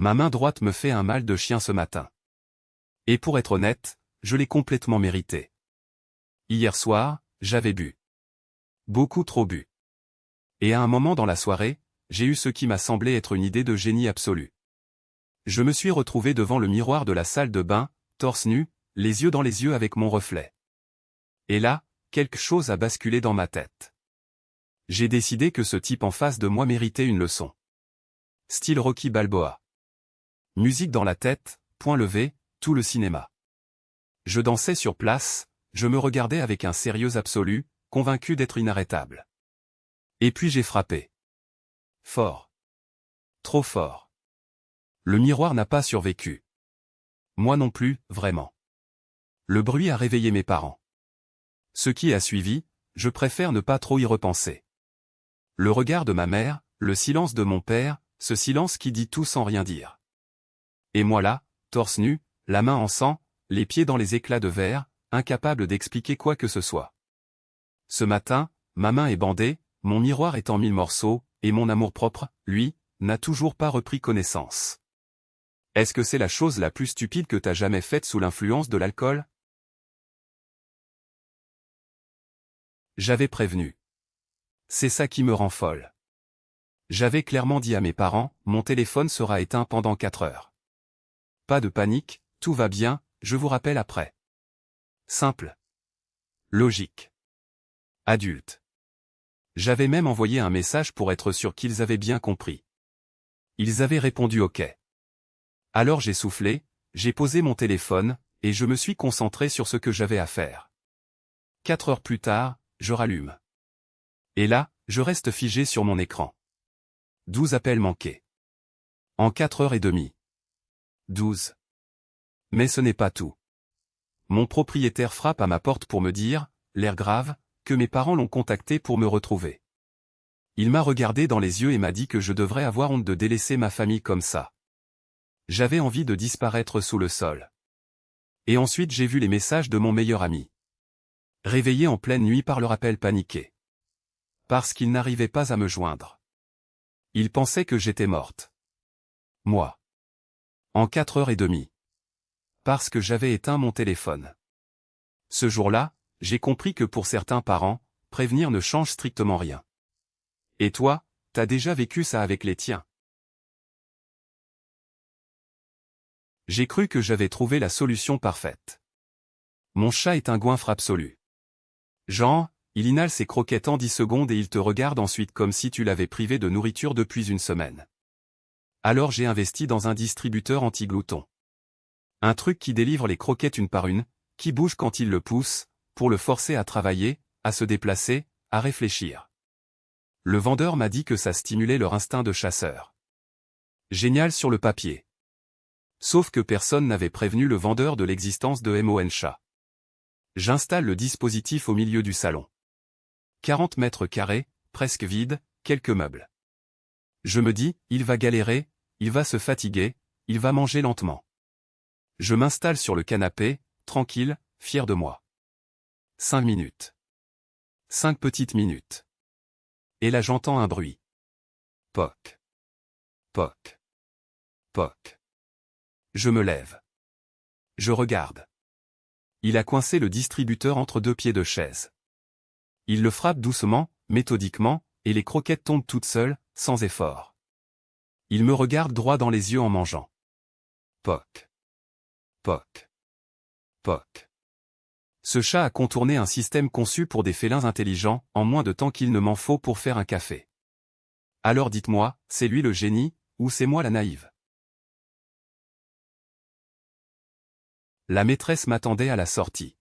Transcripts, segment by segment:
Ma main droite me fait un mal de chien ce matin. Et pour être honnête, je l'ai complètement mérité. Hier soir, j'avais bu. Beaucoup trop bu. Et à un moment dans la soirée, j'ai eu ce qui m'a semblé être une idée de génie absolu. Je me suis retrouvé devant le miroir de la salle de bain, torse nu, les yeux dans les yeux avec mon reflet. Et là, quelque chose a basculé dans ma tête. J'ai décidé que ce type en face de moi méritait une leçon. Style Rocky Balboa. Musique dans la tête, point levé, tout le cinéma. Je dansais sur place, je me regardais avec un sérieux absolu, convaincu d'être inarrêtable. Et puis j'ai frappé. Fort. Trop fort. Le miroir n'a pas survécu. Moi non plus, vraiment. Le bruit a réveillé mes parents. Ce qui a suivi, je préfère ne pas trop y repenser. Le regard de ma mère, le silence de mon père, ce silence qui dit tout sans rien dire. Et moi là, torse nu, la main en sang, les pieds dans les éclats de verre, incapable d'expliquer quoi que ce soit. Ce matin, ma main est bandée, mon miroir est en 1000 morceaux, et mon amour-propre, lui, n'a toujours pas repris connaissance. Est-ce que c'est la chose la plus stupide que t'as jamais faite sous l'influence de l'alcool? J'avais prévenu. C'est ça qui me rend folle. J'avais clairement dit à mes parents, mon téléphone sera éteint pendant 4 heures. Pas de panique, tout va bien, je vous rappelle après. Simple. Logique. Adulte. J'avais même envoyé un message pour être sûr qu'ils avaient bien compris. Ils avaient répondu OK. Alors j'ai soufflé, j'ai posé mon téléphone, et je me suis concentré sur ce que j'avais à faire. 4 heures plus tard, je rallume. Et là, je reste figé sur mon écran. 12 appels manqués. En 4h30. 12. Mais ce n'est pas tout. Mon propriétaire frappe à ma porte pour me dire, l'air grave, que mes parents l'ont contacté pour me retrouver. Il m'a regardé dans les yeux et m'a dit que je devrais avoir honte de délaisser ma famille comme ça. J'avais envie de disparaître sous le sol. Et ensuite j'ai vu les messages de mon meilleur ami. Réveillé en pleine nuit par leur appel paniqué. Parce qu'il n'arrivait pas à me joindre. Il pensait que j'étais morte. Moi. En 4h30. Parce que j'avais éteint mon téléphone. Ce jour-là, j'ai compris que pour certains parents, prévenir ne change strictement rien. Et toi, t'as déjà vécu ça avec les tiens? J'ai cru que j'avais trouvé la solution parfaite. Mon chat est un goinfre absolu. Genre, il inhale ses croquettes en 10 secondes et il te regarde ensuite comme si tu l'avais privé de nourriture depuis une semaine. Alors j'ai investi dans un distributeur anti-glouton. Un truc qui délivre les croquettes une par une, qui bouge quand il le pousse, pour le forcer à travailler, à se déplacer, à réfléchir. Le vendeur m'a dit que ça stimulait leur instinct de chasseur. Génial sur le papier. Sauf que personne n'avait prévenu le vendeur de l'existence de MON Chat. J'installe le dispositif au milieu du salon. 40 mètres carrés, presque vide, quelques meubles. Je me dis, il va galérer, il va se fatiguer, il va manger lentement. Je m'installe sur le canapé, tranquille, fier de moi. 5 minutes. 5 petites minutes. Et là j'entends un bruit. Poc. Poc. Poc. Je me lève. Je regarde. Il a coincé le distributeur entre 2 pieds de chaise. Il le frappe doucement, méthodiquement, et les croquettes tombent toutes seules, sans effort. Il me regarde droit dans les yeux en mangeant. Poc. Poc. Poc. Ce chat a contourné un système conçu pour des félins intelligents, en moins de temps qu'il ne m'en faut pour faire un café. Alors dites-moi, c'est lui le génie, ou c'est moi la naïve? La maîtresse m'attendait à la sortie.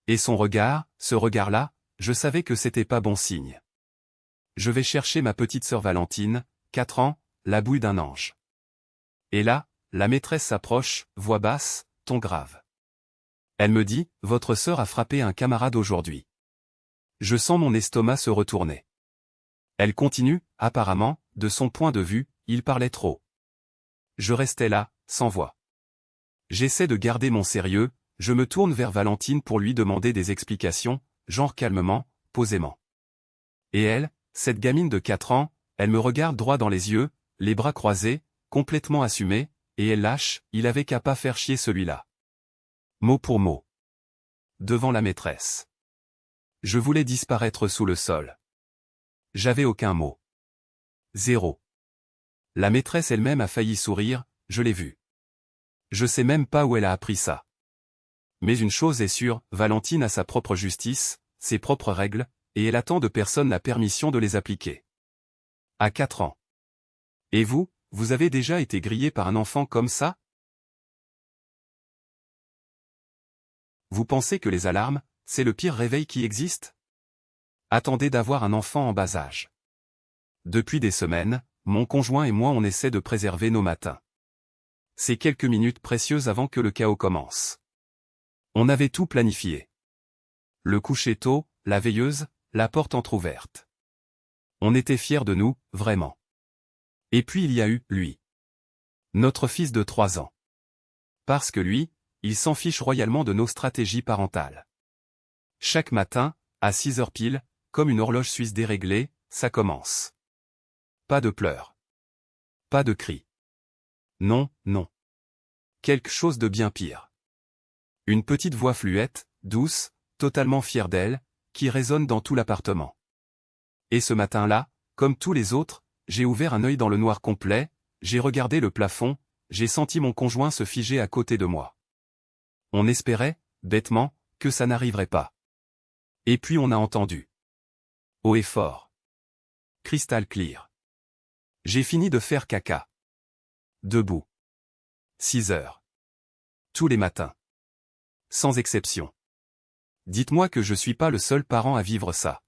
Et son regard, ce regard-là, je savais que c'était pas bon signe. Je vais chercher ma petite sœur Valentine, 4 ans, la bouille d'un ange. Et là, la maîtresse s'approche, voix basse, ton grave. Elle me dit, votre sœur a frappé un camarade aujourd'hui. Je sens mon estomac se retourner. Elle continue, apparemment, de son point de vue, il parlait trop. Je restais là, sans voix. J'essaie de garder mon sérieux, je me tourne vers Valentine pour lui demander des explications, genre calmement, posément. Et elle, cette gamine de 4 ans, elle me regarde droit dans les yeux, les bras croisés, complètement assumé, et elle lâche, il avait qu'à pas faire chier celui-là. Mot pour mot. Devant la maîtresse. Je voulais disparaître sous le sol. J'avais aucun mot. Zéro. La maîtresse elle-même a failli sourire, je l'ai vu. Je sais même pas où elle a appris ça. Mais une chose est sûre, Valentine a sa propre justice, ses propres règles, et elle attend de personne la permission de les appliquer. À 4 ans. Et vous, vous avez déjà été grillé par un enfant comme ça? Vous pensez que les alarmes, c'est le pire réveil qui existe? Attendez d'avoir un enfant en bas âge. Depuis des semaines, mon conjoint et moi on essaie de préserver nos matins. C'est quelques minutes précieuses avant que le chaos commence. On avait tout planifié. Le coucher tôt, la veilleuse, la porte entr'ouverte. On était fiers de nous, vraiment. Et puis il y a eu, lui. Notre fils de 3 ans. Parce que lui, il s'en fiche royalement de nos stratégies parentales. Chaque matin, à 6 heures pile, comme une horloge suisse déréglée, ça commence. Pas de pleurs. Pas de cris. Non, non. Quelque chose de bien pire. Une petite voix fluette, douce, totalement fière d'elle, qui résonne dans tout l'appartement. Et ce matin-là, comme tous les autres, j'ai ouvert un œil dans le noir complet, j'ai regardé le plafond, j'ai senti mon conjoint se figer à côté de moi. On espérait, bêtement, que ça n'arriverait pas. Et puis on a entendu. Haut et fort. Crystal clear. J'ai fini de faire caca. Debout. 6 heures. Tous les matins. Sans exception. Dites-moi que je suis pas le seul parent à vivre ça.